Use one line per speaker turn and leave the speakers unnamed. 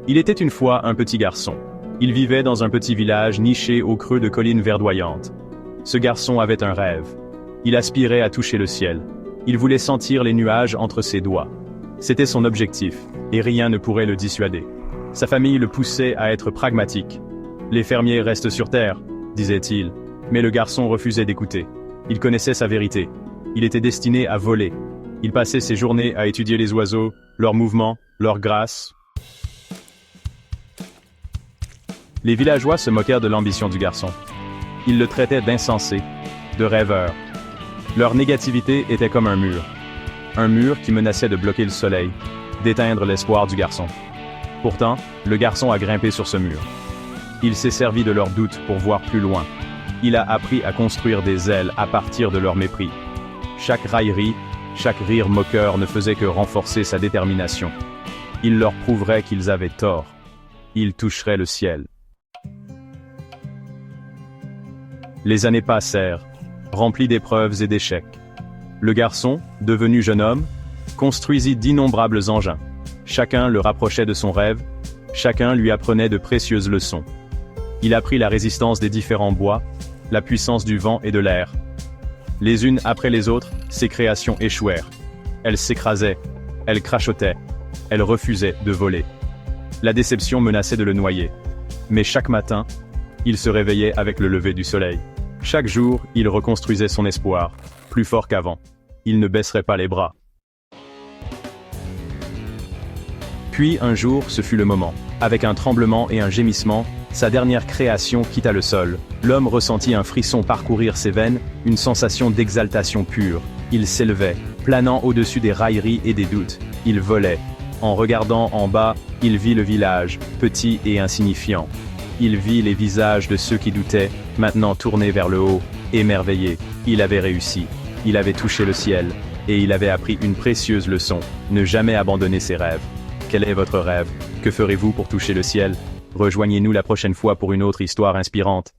Il était une fois un petit garçon. Il vivait dans un petit village niché au creux de collines verdoyantes. Ce garçon avait un rêve. Il aspirait à toucher le ciel. Il voulait sentir les nuages entre ses doigts. C'était son objectif, et rien ne pourrait le dissuader. Sa famille le poussait à être pragmatique. Les fermiers restent sur terre, disait-il. Mais le garçon refusait d'écouter. Il connaissait sa vérité. Il était destiné à voler. Il passait ses journées à étudier les oiseaux, leurs mouvements, leurs grâces. Les villageois se moquèrent de l'ambition du garçon. Ils le traitaient d'insensé, de rêveur. Leur négativité était comme un mur. Un mur qui menaçait de bloquer le soleil, d'éteindre l'espoir du garçon. Pourtant, le garçon a grimpé sur ce mur. Il s'est servi de leurs doutes pour voir plus loin. Il a appris à construire des ailes à partir de leur mépris. Chaque raillerie, chaque rire moqueur ne faisait que renforcer sa détermination. Il leur prouverait qu'ils avaient tort. Il toucherait le ciel. Les années passèrent, remplies d'épreuves et d'échecs. Le garçon, devenu jeune homme, construisit d'innombrables engins. Chacun le rapprochait de son rêve, chacun lui apprenait de précieuses leçons. Il apprit la résistance des différents bois, la puissance du vent et de l'air. Les unes après les autres, ses créations échouèrent. Elles s'écrasaient, elles crachotaient, elles refusaient de voler. La déception menaçait de le noyer. Mais chaque matin, il se réveillait avec le lever du soleil. Chaque jour, il reconstruisait son espoir, plus fort qu'avant. Il ne baisserait pas les bras. Puis un jour, ce fut le moment. Avec un tremblement et un gémissement, sa dernière création quitta le sol. L'homme ressentit un frisson parcourir ses veines, une sensation d'exaltation pure. Il s'élevait, planant au-dessus des railleries et des doutes. Il volait. En regardant en bas, il vit le village, petit et insignifiant. Il vit les visages de ceux qui doutaient, maintenant tournés vers le haut, émerveillés. Il avait réussi. Il avait touché le ciel. Et il avait appris une précieuse leçon, ne jamais abandonner ses rêves. Quel est votre rêve? Que ferez-vous pour toucher le ciel? Rejoignez-nous la prochaine fois pour une autre histoire inspirante.